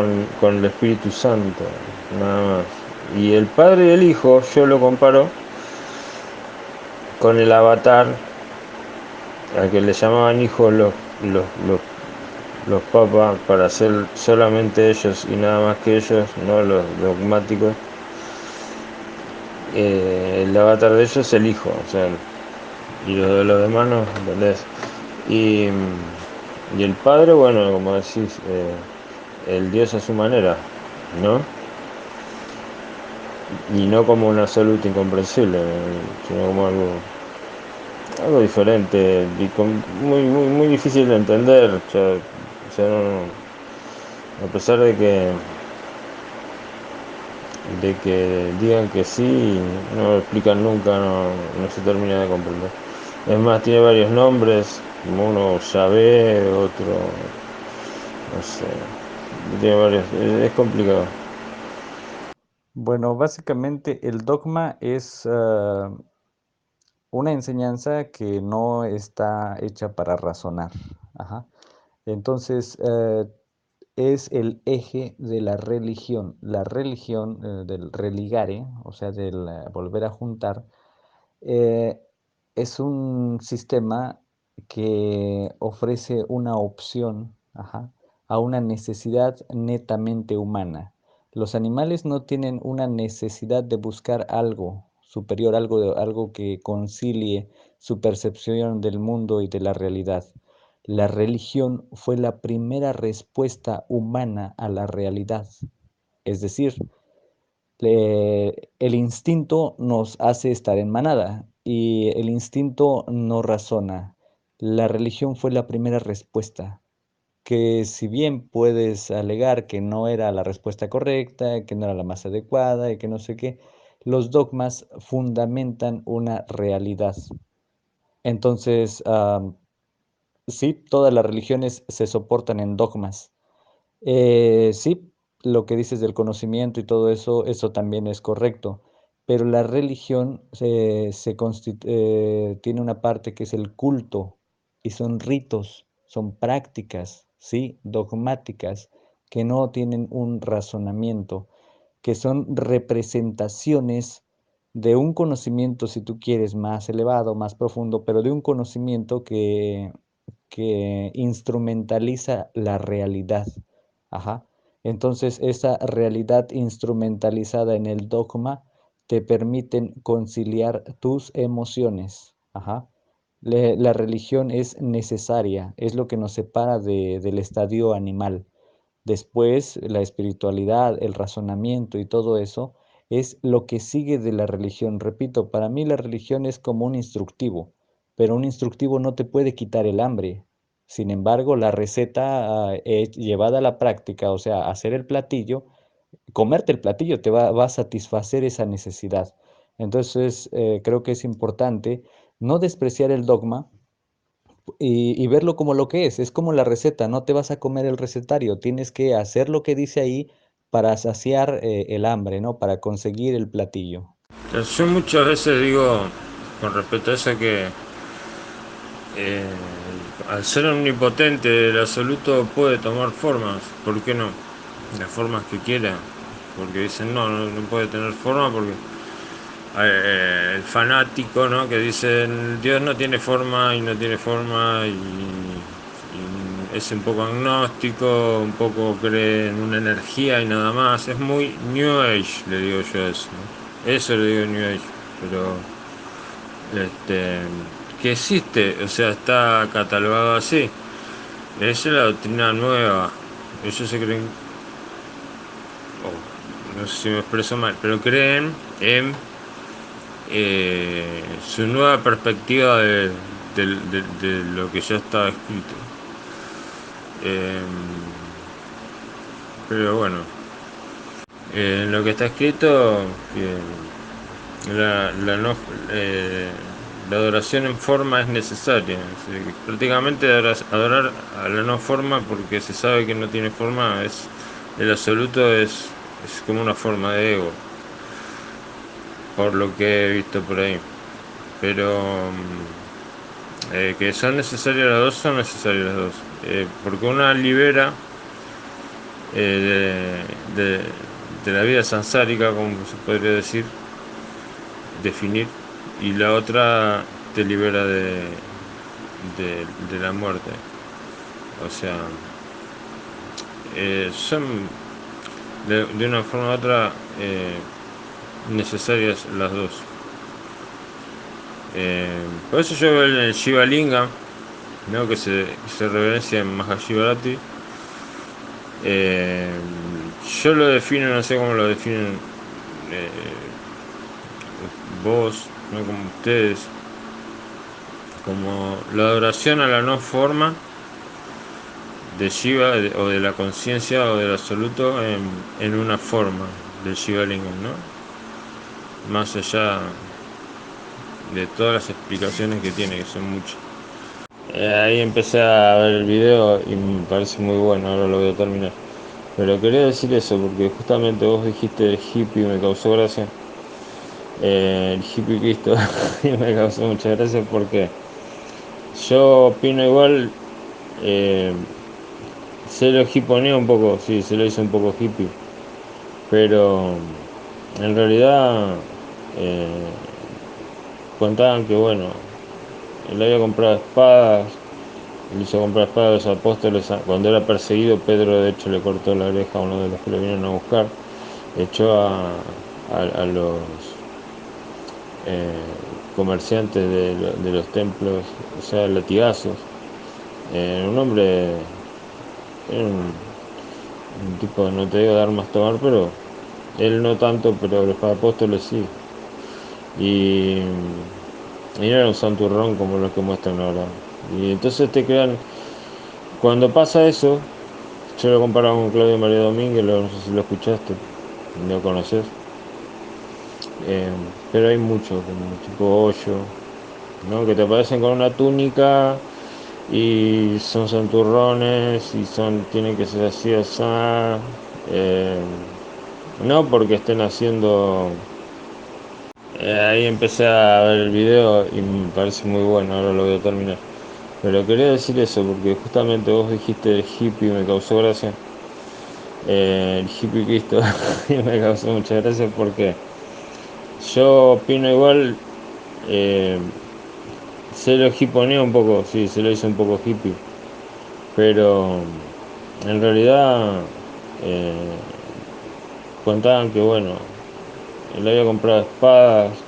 S1: con el Espíritu Santo, nada más. Y el Padre y el Hijo yo lo comparo con el avatar al que le llamaban hijos los, los, los papas para ser solamente ellos y nada más que ellos, no los dogmáticos. El avatar de ellos es el hijo, o sea, y los de los demás no, ¿entendés? Y el padre, bueno, como decís, el dios a su manera, ¿no? Y no como un absoluto incomprensible, sino como algo diferente y muy difícil de entender. O sea, a pesar de que digan que sí, no lo explican nunca, no se termina de comprender. Es más, tiene varios nombres, como uno Yahvé, otro, no sé, tiene varios, es complicado.
S2: Bueno, básicamente el dogma es una enseñanza que no está hecha para razonar. Ajá. Entonces, es el eje de la religión. La religión del religare, o sea, del volver a juntar, eh, es un sistema que ofrece una opción, ajá, a una necesidad netamente humana. Los animales no tienen una necesidad de buscar algo superior, algo que concilie su percepción del mundo y de la realidad. La religión fue la primera respuesta humana a la realidad. Es decir, el instinto nos hace estar en manada y el instinto no razona. La religión fue la primera respuesta, que si bien puedes alegar que no era la respuesta correcta, que no era la más adecuada y que no sé qué, los dogmas fundamentan una realidad. Entonces, sí, todas las religiones se soportan en dogmas. Sí, lo que dices del conocimiento y todo eso, eso también es correcto, pero la religión tiene una parte que es el culto y son ritos, son prácticas, sí, dogmáticas, que no tienen un razonamiento, que son representaciones de un conocimiento, si tú quieres, más elevado, más profundo, pero de un conocimiento que instrumentaliza la realidad. Ajá. Entonces, esa realidad instrumentalizada en el dogma te permiten conciliar tus emociones. Ajá. La religión es necesaria, es lo que nos separa del estadio animal. Después, la espiritualidad, el razonamiento y todo eso es lo que sigue de la religión. Repito, para mí la religión es como un instructivo, pero un instructivo no te puede quitar el hambre. Sin embargo, la receta llevada a la práctica, o sea, hacer el platillo, comerte el platillo va a satisfacer esa necesidad. Entonces, creo que es importante no despreciar el dogma, y verlo como lo que es como la receta, no te vas a comer el recetario, tienes que hacer lo que dice ahí para saciar el hambre, ¿no? Para conseguir el platillo.
S1: Yo muchas veces digo, con respecto a eso, que eh, al ser omnipotente, el absoluto puede tomar formas, ¿por qué no? Las formas que quiera, porque dicen no puede tener forma porque el fanático, ¿no? Que dicen Dios no tiene forma y no tiene forma y es un poco agnóstico, un poco cree en una energía y nada más. Es muy New Age, le digo yo eso, ¿no? Eso le digo New Age, pero este, que existe, o sea, está catalogado así. Esa es la doctrina nueva. Ellos se creen, no sé si me expreso mal, pero creen en su nueva perspectiva de lo que ya estaba escrito. Eh, pero bueno, en lo que está escrito, la, no, eh, la adoración en forma es necesaria. Así que prácticamente adorar a la no forma, porque se sabe que no tiene forma, el absoluto es como una forma de ego, por lo que he visto por ahí. Pero que son necesarias las dos, son necesarias las dos. Porque una libera de, de la vida sansárica, como se podría decir, definir, y la otra te libera de la muerte. O sea, son de una forma u otra necesarias las dos. Por eso yo veo en el Shiva Linga, ¿no? Que se reverencia en Mahashivaratri. Eh, yo lo defino, no sé cómo lo definen eh, vos, no como ustedes, como la adoración a la no forma de Shiva o de la conciencia o del absoluto en una forma del Shiva Lingam, ¿no? Más allá de todas las explicaciones que tiene, que son muchas. Ahí empecé a ver el video y me parece muy bueno, ahora lo voy a terminar. Pero quería decir eso porque justamente vos dijiste el hippie y me causó gracia. El hippie Cristo y me causó mucha gracia porque yo opino igual, eh, se lo hiponea un poco, sí, se lo hizo un poco hippie, pero en realidad eh, contaban que bueno, él había comprado espadas. Él hizo comprar espadas a los apóstoles. Cuando era perseguido, Pedro de hecho le cortó la oreja a uno de los que lo vinieron a buscar. Echó a los comerciantes de los templos, o sea, latigazos. Un hombre, era un tipo, no te digo de armas tomar, pero él no tanto, pero los apóstoles sí. Y, y no era un santurrón como los que muestran ahora. Y entonces te crean, cuando pasa eso, yo lo comparaba con Claudio María Domínguez, no sé si lo escuchaste, lo conoces. Pero hay mucho, como tipo hoyo, ¿no? Que te aparecen con una túnica y son santurrones y tienen que ser así, así. No porque estén haciendo. Ahí empecé a ver el video y me parece muy bueno, ahora lo voy a terminar. Pero quería decir eso porque justamente vos dijiste el hippie y me causó gracia. El hippie Cristo y me causó mucha gracia porque yo opino igual, eh, se lo hiponea un poco, sí, se lo hizo un poco hippie, pero en realidad eh, contaban que bueno, él había comprado espadas.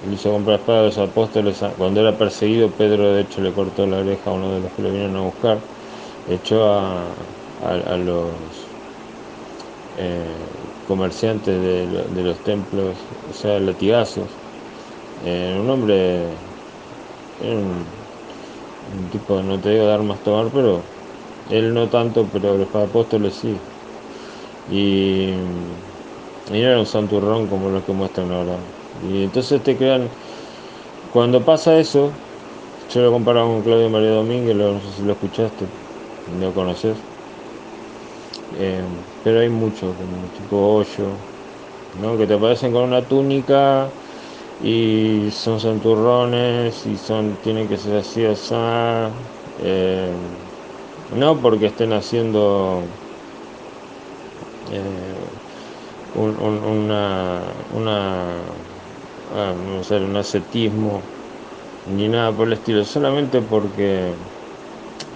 S1: Él hizo comprar espadas a los apóstoles. Cuando era perseguido, Pedro de hecho le cortó la oreja a uno de los que lo vinieron a buscar. Echó a los comerciantes de los templos, o sea, latigazos. Un hombre, era un tipo, no te digo de armas tomar, pero él no tanto, pero los apóstoles sí. Y, y no era un santurrón como los que muestran ahora. Y entonces te crean, cuando pasa eso, yo lo comparaba con Claudio María Domínguez, no sé si lo escuchaste, lo conoces. Pero hay mucho, como tipo hoyo, ¿no? Que te aparecen con una túnica y son santurrones y tienen que ser así, así. eh, no porque estén haciendo eh, no sé, un ascetismo ni nada por el estilo, solamente porque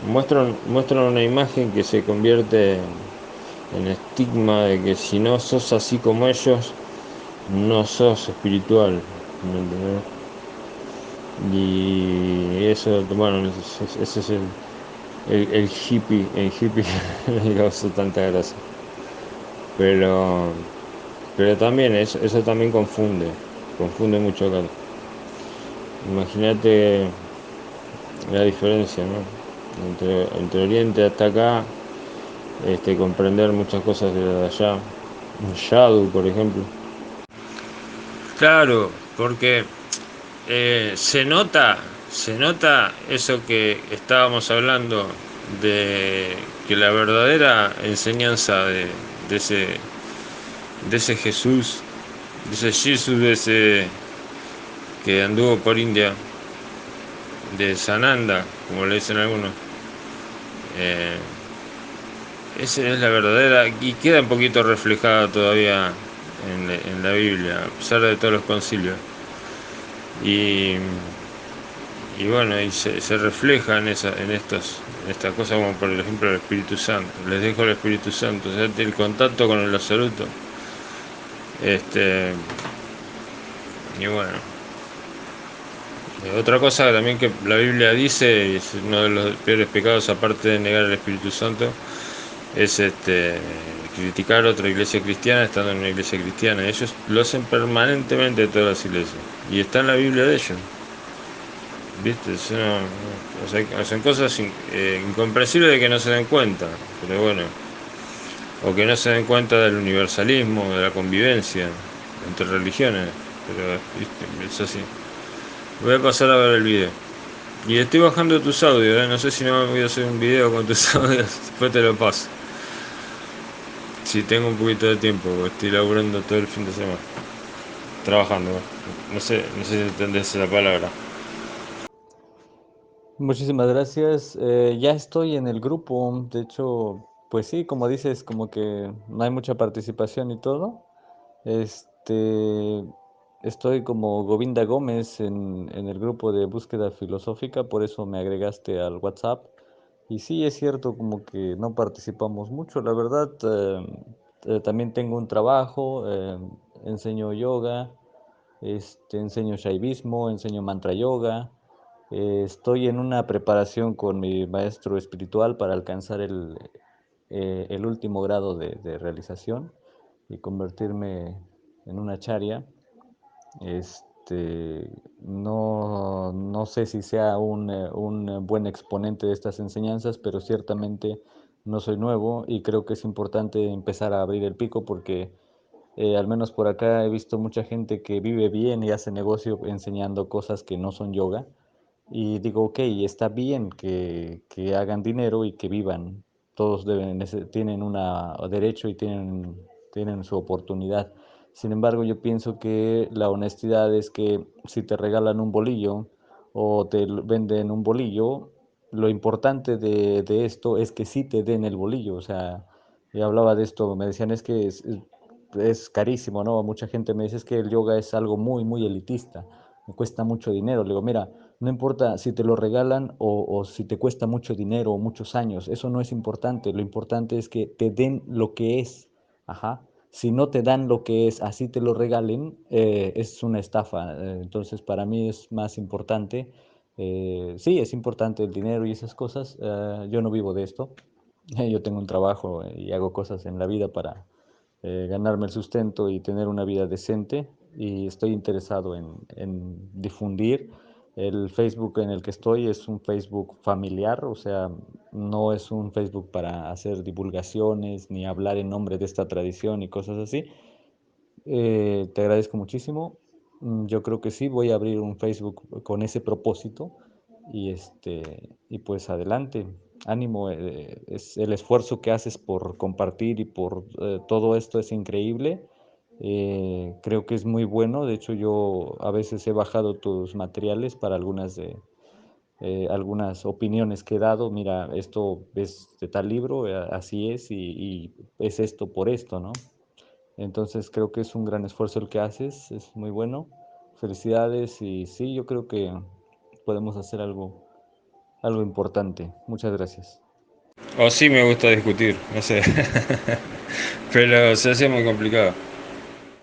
S1: muestran una imagen que se convierte en estigma de que si no sos así como ellos, no sos espiritual, ¿me entendés? Y eso, bueno, ese es el hippie me causó tanta gracia. Pero, pero también eso también confunde mucho acá. Imagínate la diferencia, ¿no? Entre Oriente hasta acá, comprender muchas cosas de allá. Un Yadu, por ejemplo. Claro, porque se nota eso que estábamos hablando de que la verdadera enseñanza de ese Jesús, de ese Jesús, de ese que anduvo por India, de Sananda, como le dicen algunos, eh, esa es la verdadera y queda un poquito reflejada todavía en la Biblia, a pesar de todos los concilios. Y y bueno, y se refleja en estas cosas como por ejemplo el Espíritu Santo. Les dejo el Espíritu Santo, o sea, el contacto con el absoluto. Este, y bueno, otra cosa también que la Biblia dice, y es uno de los peores pecados aparte de negar el Espíritu Santo, es criticar a otra iglesia cristiana estando en una iglesia cristiana. Ellos lo hacen permanentemente todas las iglesias. Y está en la Biblia de ellos. ¿Viste? O sea, hacen cosas incomprensibles de que no se den cuenta. Pero bueno, o que no se den cuenta del universalismo, de la convivencia entre religiones. Pero ¿viste? Es así. Voy a pasar a ver el video. Y estoy bajando tus audios, ¿eh? No sé si no voy a hacer un video con tus audios, después te lo paso. Si tengo un poquito de tiempo, porque estoy laburando todo el fin de semana. Trabajando, ¿eh? No sé si entendés la palabra.
S2: Muchísimas gracias. Ya estoy en el grupo. De hecho, pues sí, como dices, como que no hay mucha participación y todo. Este, estoy como Govinda Gómez en el grupo de búsqueda filosófica, por eso me agregaste al WhatsApp. Y sí, es cierto, como que no participamos mucho, la verdad. También tengo un trabajo, enseño yoga, enseño shaivismo, enseño mantra yoga. Estoy en una preparación con mi maestro espiritual para alcanzar el último grado de realización y convertirme en una charya. No sé si sea un buen exponente de estas enseñanzas, pero ciertamente no soy nuevo y creo que es importante empezar a abrir el pico porque al menos por acá he visto mucha gente que vive bien y hace negocio enseñando cosas que no son yoga. Y digo, ok, está bien que hagan dinero y que vivan. Todos tienen un derecho y tienen su oportunidad. Sin embargo, yo pienso que la honestidad es que si te regalan un bolillo o venden un bolillo, lo importante de esto es que sí te den el bolillo. O sea, yo hablaba de esto, me decían es carísimo, ¿no? Mucha gente me dice es que el yoga es algo muy, muy elitista, me cuesta mucho dinero. Le digo, mira, no importa si te lo regalan o si te cuesta mucho dinero o muchos años, eso no es importante. Lo importante es que te den lo que es. Ajá. Si no te dan lo que es, así te lo regalen, es una estafa. Entonces, para mí es más importante. Sí, es importante el dinero y esas cosas. Yo no vivo de esto. Yo tengo un trabajo y hago cosas en la vida para ganarme el sustento y tener una vida decente y estoy interesado en difundir. El Facebook en el que estoy es un Facebook familiar, o sea, no es un Facebook para hacer divulgaciones ni hablar en nombre de esta tradición y cosas así. Te agradezco muchísimo. Yo creo que sí, voy a abrir un Facebook con ese propósito y pues adelante. Ánimo, es el esfuerzo que haces por compartir y por todo esto es increíble. Creo que es muy bueno. De hecho, yo a veces he bajado tus materiales para algunas opiniones que he dado. Mira, esto es de tal libro, así es y es esto por esto, ¿no? Entonces creo que es un gran esfuerzo el que haces, es muy bueno. Felicidades y sí, yo creo que podemos hacer algo importante. Muchas gracias.
S1: O sí me gusta discutir, no sé. Pero se hace muy complicado.